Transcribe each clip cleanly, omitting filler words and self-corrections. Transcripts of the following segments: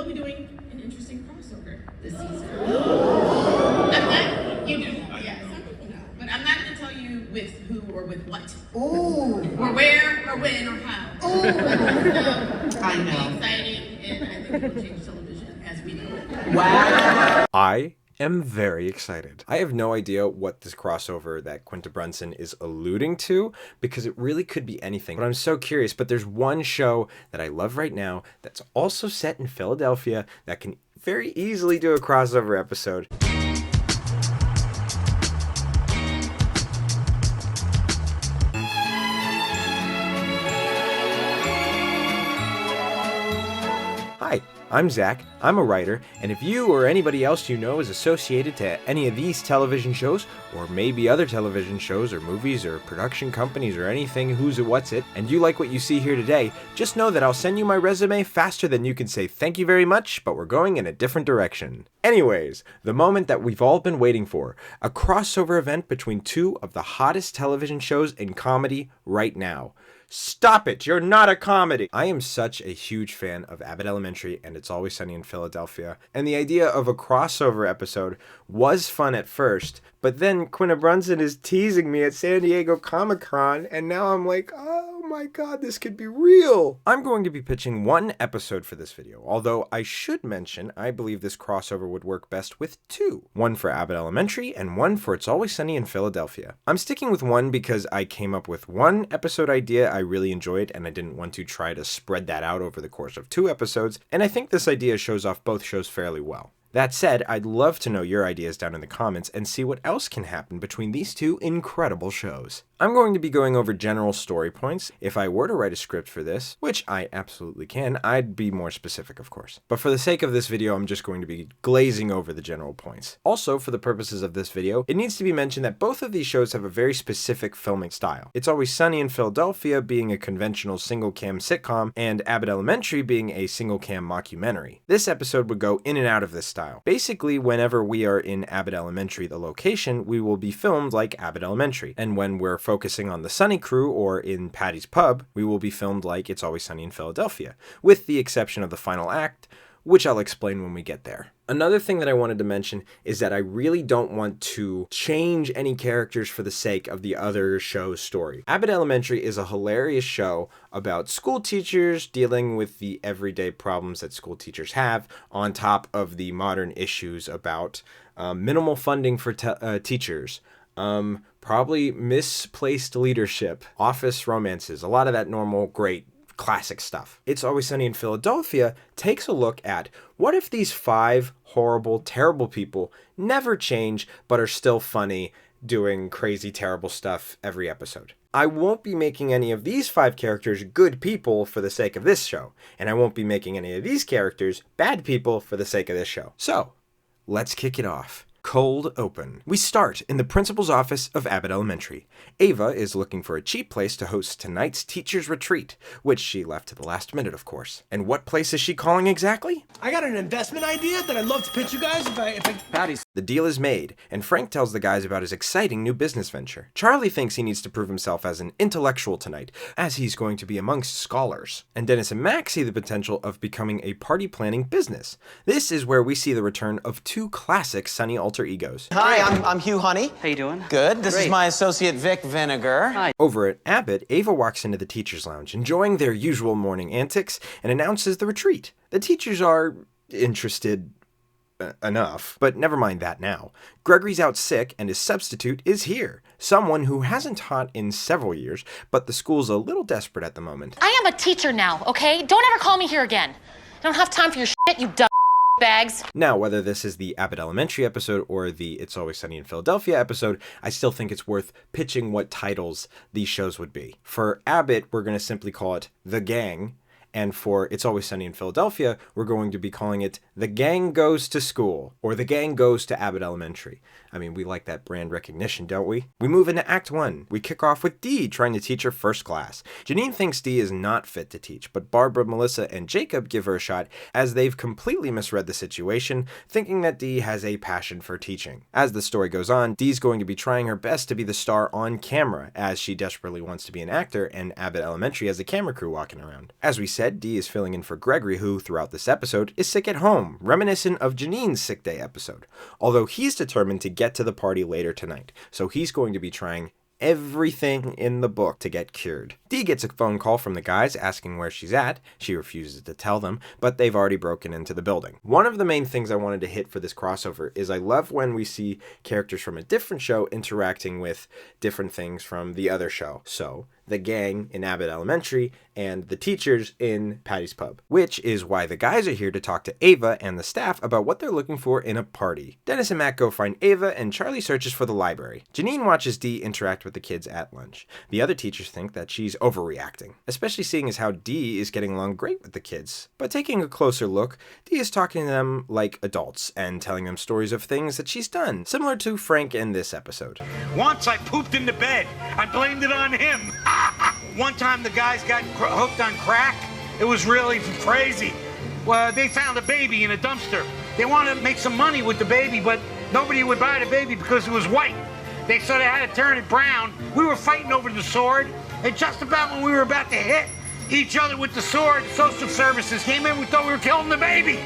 be doing an interesting crossover this season. I'm not, you do know, yeah, some people know. But I'm not going to tell you with who or with what. Ooh. Or where, or when, or how. Ooh. I know. It's exciting, and I think it will change television as we know it. Wow. I am very excited. I have no idea what this crossover that Quinta Brunson is alluding to, because it really could be anything, but I'm so curious. But there's one show that I love right now that's also set in Philadelphia that can very easily do a crossover episode. Hi, I'm Zach, I'm a writer, and if you or anybody else you know is associated to any of these television shows, or maybe other television shows or movies or production companies or anything who's it what's it, and you like what you see here today, just know that I'll send you my resume faster than you can say thank you very much, but we're going in a different direction. Anyways, the moment that we've all been waiting for, a crossover event between two of the hottest television shows in comedy right now. Stop it! You're not a comedy! I am such a huge fan of Abbott Elementary and It's Always Sunny in Philadelphia, and the idea of a crossover episode was fun at first, but then Quinta Brunson is teasing me at San Diego Comic-Con, and now I'm like, oh my god, this could be real! I'm going to be pitching one episode for this video, although I should mention I believe this crossover would work best with two. One for Abbott Elementary and one for It's Always Sunny in Philadelphia. I'm sticking with one because I came up with one episode idea I really enjoyed and I didn't want to try to spread that out over the course of two episodes, and I think this idea shows off both shows fairly well. That said, I'd love to know your ideas down in the comments and see what else can happen between these two incredible shows. I'm going to be going over general story points. If I were to write a script for this, which I absolutely can, I'd be more specific, of course. But for the sake of this video, I'm just going to be glazing over the general points. Also, for the purposes of this video, it needs to be mentioned that both of these shows have a very specific filming style. It's Always Sunny in Philadelphia being a conventional single-cam sitcom, and Abbott Elementary being a single-cam mockumentary. This episode would go in and out of this style. Basically, whenever we are in Abbott Elementary, the location, we will be filmed like Abbott Elementary. And when we're focusing on the Sunny crew or in Patty's Pub, we will be filmed like It's Always Sunny in Philadelphia, with the exception of the final act, which I'll explain when we get there. Another thing that I wanted to mention is that I really don't want to change any characters for the sake of the other show's story. Abbott Elementary is a hilarious show about school teachers dealing with the everyday problems that school teachers have, on top of the modern issues about minimal funding for teachers, probably misplaced leadership, office romances, a lot of that normal, great, classic stuff. It's Always Sunny in Philadelphia takes a look at what if these 5 horrible, terrible people never change but are still funny doing crazy, terrible stuff every episode. I won't be making any of these 5 characters good people for the sake of this show, and I won't be making any of these characters bad people for the sake of this show. So, let's kick it off. Cold open. We start in the principal's office of Abbott Elementary. Ava is looking for a cheap place to host tonight's teacher's retreat, which she left to the last minute, of course. And what place is she calling exactly? I got an investment idea that I'd love to pitch you guys if I... Patty's. The deal is made, and Frank tells the guys about his exciting new business venture. Charlie thinks he needs to prove himself as an intellectual tonight, as he's going to be amongst scholars. And Dennis and Max see the potential of becoming a party planning business. This is where we see the return of 2 classic Sunny alter egos. Hi, I'm Hugh Honey. How you doing? Good. This is my associate Vic Vinegar. Hi. Over at Abbott, Ava walks into the teacher's lounge, enjoying their usual morning antics, and announces the retreat. The teachers are interested enough, but never mind that now. Gregory's out sick, and his substitute is here. Someone who hasn't taught in several years, but the school's a little desperate at the moment. I am a teacher now, okay? Don't ever call me here again. I don't have time for your shit, you dumb bags. Now, whether this is the Abbott Elementary episode or the It's Always Sunny in Philadelphia episode, I still think it's worth pitching what titles these shows would be. For Abbott, we're going to simply call it The Gang, and for It's Always Sunny in Philadelphia, we're going to be calling it The Gang Goes to School, or The Gang Goes to Abbott Elementary. I mean, we like that brand recognition, don't we? We move into Act 1. We kick off with Dee trying to teach her first class. Janine thinks Dee is not fit to teach, but Barbara, Melissa, and Jacob give her a shot as they've completely misread the situation, thinking that Dee has a passion for teaching. As the story goes on, Dee's going to be trying her best to be the star on camera, as she desperately wants to be an actor, and Abbott Elementary has a camera crew walking around. As we said, Instead, Dee is filling in for Gregory, who, throughout this episode, is sick at home, reminiscent of Janine's sick day episode. Although he's determined to get to the party later tonight, so he's going to be trying everything in the book to get cured. Dee gets a phone call from the guys asking where she's at. She refuses to tell them, but they've already broken into the building. One of the main things I wanted to hit for this crossover is I love when we see characters from a different show interacting with different things from the other show. So, the gang in Abbott Elementary and the teachers in Patty's Pub, which is why the guys are here to talk to Ava and the staff about what they're looking for in a party. Dennis and Mac go find Ava, and Charlie searches for the library. Janine watches Dee interact with the kids at lunch. The other teachers think that she's overreacting, especially seeing as how Dee is getting along great with the kids. But taking a closer look, Dee is talking to them like adults and telling them stories of things that she's done, similar to Frank in this episode. Once I pooped in the bed. I blamed it on him. One time the guys got hooked on crack. It was really crazy. Well, they found a baby in a dumpster. They wanted to make some money with the baby, but nobody would buy the baby because it was white. They sort of had to turn it brown. We were fighting over the sword, and just about when we were about to hit each other with the sword, social services came in. We thought we were killing the baby.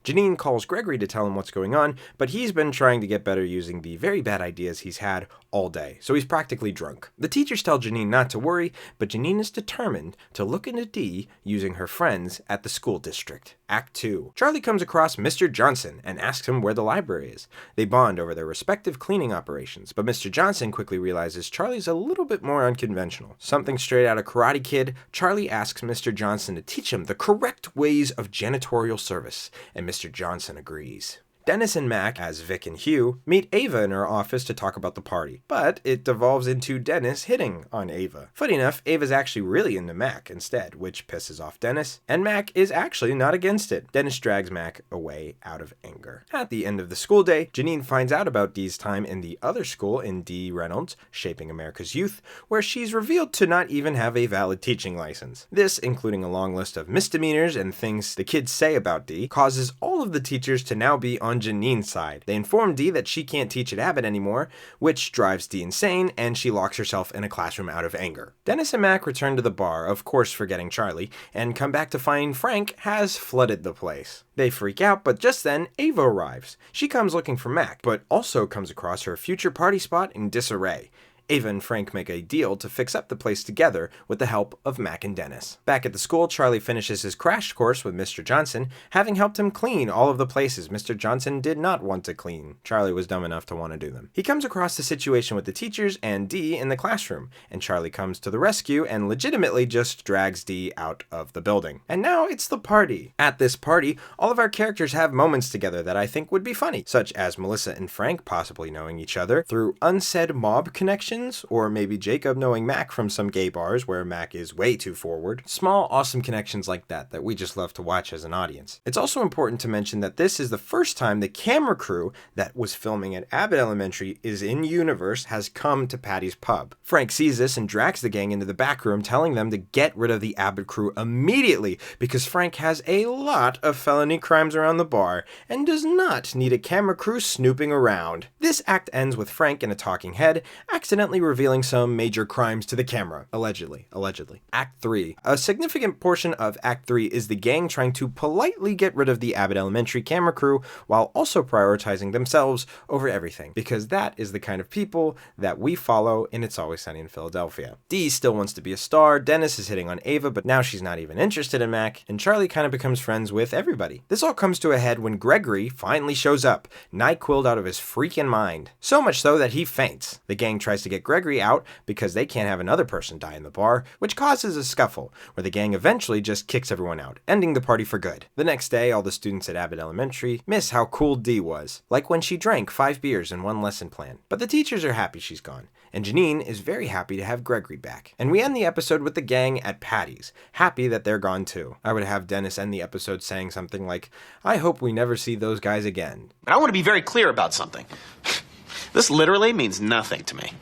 Janine calls Gregory to tell him what's going on, but he's been trying to get better using the very bad ideas he's had all day, so he's practically drunk. The teachers tell Janine not to worry, but Janine is determined to look into Dee using her friends at the school district. Act 2. Charlie comes across Mr. Johnson and asks him where the library is. They bond over their respective cleaning operations, but Mr. Johnson quickly realizes Charlie's a little bit more unconventional. Something straight out of Karate Kid, Charlie asks Mr. Johnson to teach him the correct ways of janitorial service, and Mr. Johnson agrees. Dennis and Mac, as Vic and Hugh, meet Ava in her office to talk about the party, but it devolves into Dennis hitting on Ava. Funny enough, Ava's actually really into Mac instead, which pisses off Dennis, and Mac is actually not against it. Dennis drags Mac away out of anger. At the end of the school day, Janine finds out about Dee's time in the other school in Dee Reynolds, Shaping America's Youth, where she's revealed to not even have a valid teaching license. This, including a long list of misdemeanors and things the kids say about Dee, causes all of the teachers to now be on Janine's side. They inform Dee that she can't teach at Abbott anymore, which drives Dee insane, and she locks herself in a classroom out of anger. Dennis and Mac return to the bar, of course forgetting Charlie, and come back to find Frank has flooded the place. They freak out, but just then, Ava arrives. She comes looking for Mac, but also comes across her future party spot in disarray. Ava and Frank make a deal to fix up the place together with the help of Mac and Dennis. Back at the school, Charlie finishes his crash course with Mr. Johnson, having helped him clean all of the places Mr. Johnson did not want to clean. Charlie was dumb enough to want to do them. He comes across the situation with the teachers and Dee in the classroom, and Charlie comes to the rescue and legitimately just drags Dee out of the building. And now it's the party. At this party, all of our characters have moments together that I think would be funny, such as Melissa and Frank possibly knowing each other through unsaid mob connections, or maybe Jacob knowing Mac from some gay bars where Mac is way too forward. Small, awesome connections like that we just love to watch as an audience. It's also important to mention that this is the first time the camera crew that was filming at Abbott Elementary is in universe has come to Patty's Pub. Frank sees this and drags the gang into the back room, telling them to get rid of the Abbott crew immediately because Frank has a lot of felony crimes around the bar and does not need a camera crew snooping around. This act ends with Frank in a talking head accidentally revealing some major crimes to the camera. Allegedly. Act 3. A significant portion of Act 3 is the gang trying to politely get rid of the Abbott Elementary camera crew while also prioritizing themselves over everything, because that is the kind of people that we follow in It's Always Sunny in Philadelphia. Dee still wants to be a star, Dennis is hitting on Ava, but now she's not even interested in Mac, and Charlie kind of becomes friends with everybody. This all comes to a head when Gregory finally shows up, NyQuil'd out of his freaking mind. So much so that he faints. The gang tries to get Gregory out because they can't have another person die in the bar, which causes a scuffle, where the gang eventually just kicks everyone out, ending the party for good. The next day, all the students at Abbott Elementary miss how cool Dee was, like when she drank 5 beers in one lesson plan. But the teachers are happy she's gone, and Janine is very happy to have Gregory back. And we end the episode with the gang at Patty's, happy that they're gone too. I would have Dennis end the episode saying something like, "I hope we never see those guys again." But I want to be very clear about something. This literally means nothing to me.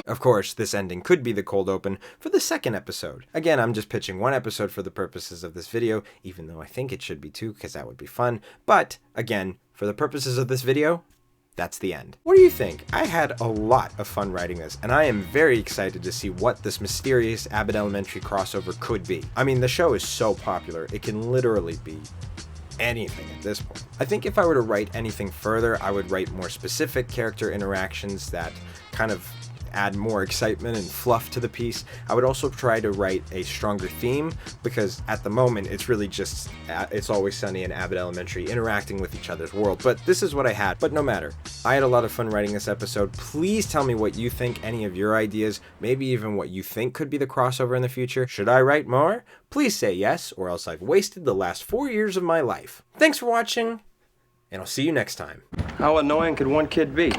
Of course, this ending could be the cold open for the second episode. Again, I'm just pitching one episode for the purposes of this video, even though I think it should be 2 because that would be fun. But, again, for the purposes of this video, That's the end. What do you think? I had a lot of fun writing this, and I am very excited to see what this mysterious Abbott Elementary crossover could be. I mean, the show is so popular, it can literally be anything at this point. I think if I were to write anything further, I would write more specific character interactions that kind of add more excitement and fluff to the piece. I would also try to write a stronger theme, because at the moment it's really just It's Always Sunny and Abbott Elementary interacting with each other's world, but this is what I had. But no matter, I had a lot of fun writing this episode. Please tell me what you think, any of your ideas, maybe even what you think could be the crossover in the future. Should I write more? Please say yes, or else I've wasted the last 4 years of my life. Thanks for watching, and I'll see you next time. How annoying could one kid be?